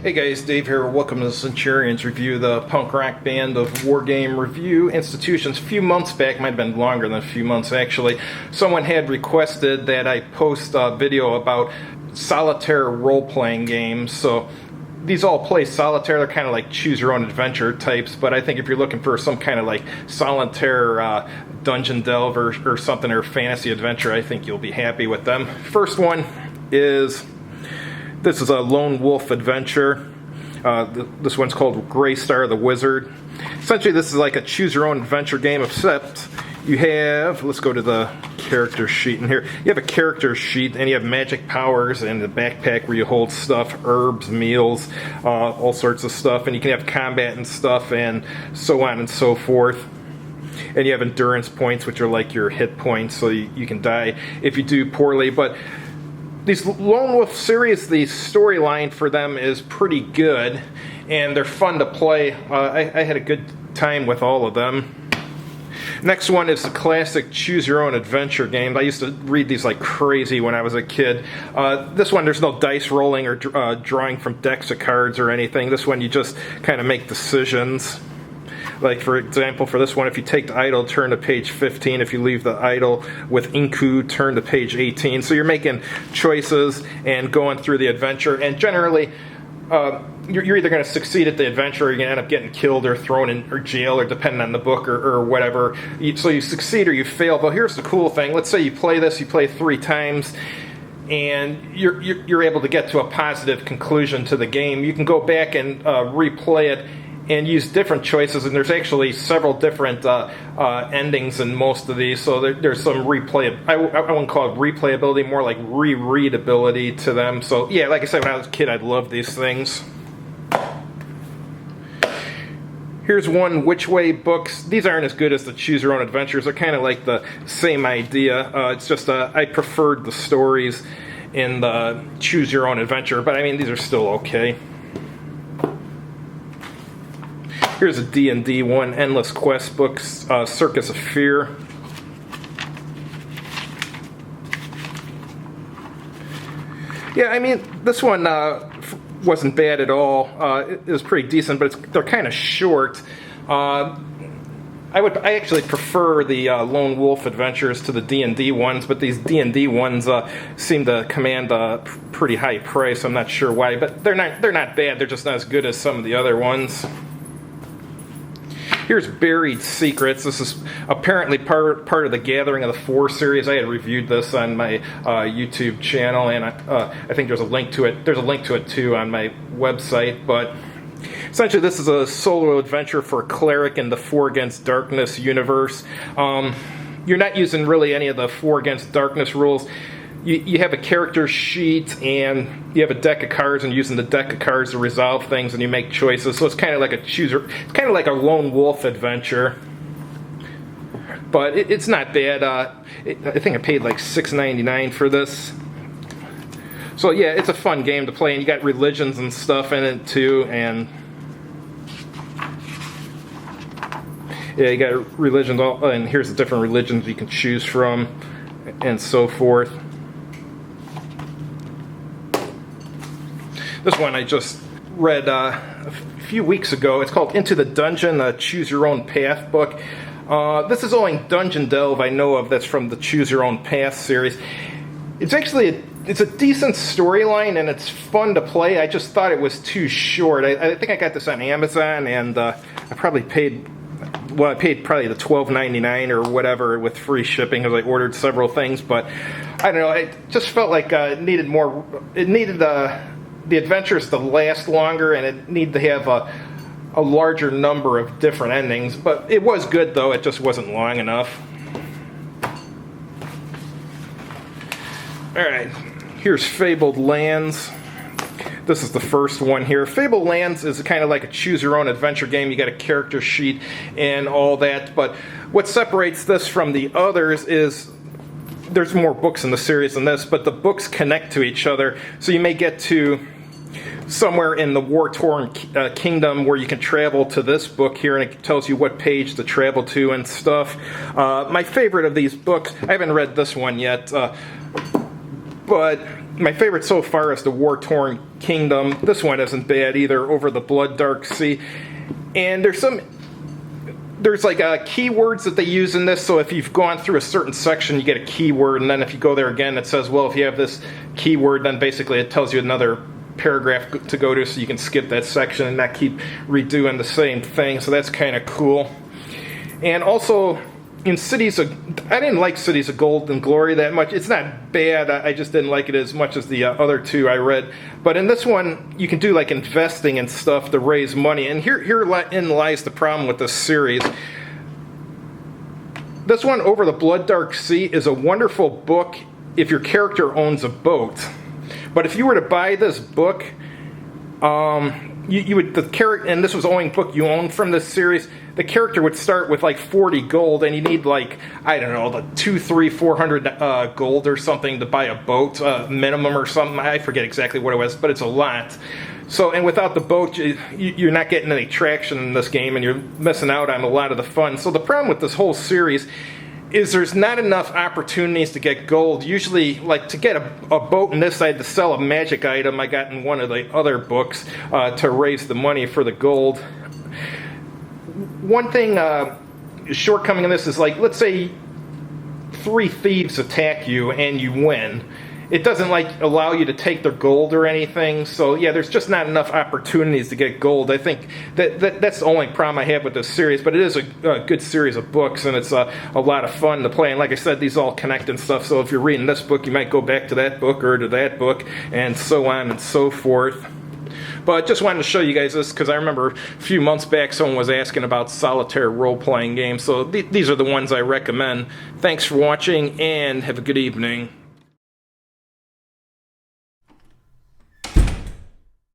Hey guys, Dave here. Welcome to the Centurions Review, the punk rock band of Wargame Review Institutions. A few months back, might have been longer than a few months actually, someone had requested that I post a video about solitaire role-playing games. So these all play solitaire. They're kind of like choose-your-own-adventure types, but I think if you're looking for some kind of like solitaire dungeon delve or something, or fantasy adventure, I think you'll be happy with them. First one is... This is a lone wolf adventure. This one's called Gray Star the Wizard. Essentially, this is like a choose-your-own-adventure game, except you have... Let's go to the character sheet in here. You have a character sheet, and you have magic powers, and a backpack where you hold stuff, herbs, meals, all sorts of stuff. And you can have combat and stuff, and so on and so forth. And you have endurance points, which are like your hit points, so you can die if you do poorly. But these Lone Wolf series, the storyline for them is pretty good, and they're fun to play. I had a good time with all of them. Next one is the classic choose-your-own-adventure game. I used to read these like crazy when I was a kid. This one, there's no dice rolling or drawing from decks of cards or anything. This one, you just kind of make decisions. Like, for example, for this one, if you take the idol, turn to page 15. If you leave the idol with Inku, turn to page 18. So you're making choices and going through the adventure. And generally, you're either going to succeed at the adventure, or you're going to end up getting killed or thrown in or jail, or depending on the book or whatever. So you succeed or you fail. But here's the cool thing. Let's say you play this, you play 3 times, and you're able to get to a positive conclusion to the game. You can go back and replay it and use different choices, and there's actually several different endings in most of these, so there's some replay. I wouldn't call it replayability, more like rereadability to them. So yeah, like I said, when I was a kid, I'd love these things. Here's one, Which Way books. These aren't as good as the Choose Your Own Adventures. They're kind of like the same idea. It's just I preferred the stories in the Choose Your Own Adventure, but I mean, these are still okay. Here's a D&D one, Endless Quest books, Circus of Fear. Yeah, I mean, this one wasn't bad at all. It was pretty decent, but they're kind of short. I actually prefer the Lone Wolf adventures to the D&D ones, but these D&D ones seem to command a pretty high price. I'm not sure why, but they're not bad. They're just not as good as some of the other ones. Here's Buried Secrets. This is apparently part of the Gathering of the Four series. I had reviewed this on my YouTube channel, and I think there's a link to it. There's a link to it too on my website. But essentially, this is a solo adventure for a cleric in the Four Against Darkness universe. You're not using really any of the Four Against Darkness rules. You have a character sheet, and you have a deck of cards, and using the deck of cards to resolve things, and you make choices. So it's kind of like it's kind of like a lone wolf adventure, but it's not bad. I think I paid like $6.99 for this. So yeah, it's a fun game to play, and you got religions and stuff in it too, and yeah, you got religions. And here's the different religions you can choose from, and so forth. This one I just read a few weeks ago. It's called Into the Dungeon, a Choose Your Own Path book. This is the only dungeon delve I know of that's from the Choose Your Own Path series. It's actually it's a decent storyline, and it's fun to play. I just thought it was too short. I think I got this on Amazon, and I probably paid... Well, I paid probably the $12.99 or whatever with free shipping, because I ordered several things. But I don't know. It just felt like it needed more. It needed the adventures to last longer, and it needed to have a larger number of different endings. But it was good, though. It just wasn't long enough. All right, here's Fabled Lands. This is the first one here. Fabled Lands is kind of like a choose-your-own-adventure game. You got a character sheet and all that. But what separates this from the others is there's more books in the series than this, but the books connect to each other. So you may get to somewhere in the war-torn kingdom where you can travel to this book here, and it tells you what page to travel to and stuff. My favorite of these books, I haven't read this one yet, but my favorite so far is the War-Torn Kingdom. This one isn't bad either, Over the Blood Dark Sea. And there's like keywords that they use in this, so if you've gone through a certain section, you get a keyword, and then if you go there again, it says, well, if you have this keyword, then basically it tells you another paragraph to go to, so you can skip that section and not keep redoing the same thing, so that's kind of cool. And also, in I didn't like Cities of Gold and Glory that much. It's not bad, I just didn't like it as much as the other two I read. But in this one, you can do like investing and stuff to raise money. And herein lies the problem with this series. This one, Over the Blood Dark Sea, is a wonderful book if your character owns a boat. But if you were to buy this book, you would, the character, and this was the only book you owned from this series, the character would start with like 40 gold, and you need like, I don't know, the 200, 300, 400 gold or something to buy a boat, minimum or something. I forget exactly what it was, but it's a lot. So, and without the boat, you're not getting any traction in this game, and you're missing out on a lot of the fun. So the problem with this whole series is there's not enough opportunities to get gold. Usually, like, to get a boat in this, I had to sell a magic item I got in one of the other books to raise the money for the gold. One thing, shortcoming in this is, like, let's say 3 thieves attack you and you win. It doesn't like allow you to take their gold or anything, so yeah, there's just not enough opportunities to get gold. I think that's the only problem I have with this series, but it is a good series of books, and it's a lot of fun to play. And like I said, these all connect and stuff, so if you're reading this book, you might go back to that book or to that book, and so on and so forth. But just wanted to show you guys this because I remember a few months back someone was asking about Solitaire role-playing games, so these are the ones I recommend. Thanks for watching, and have a good evening.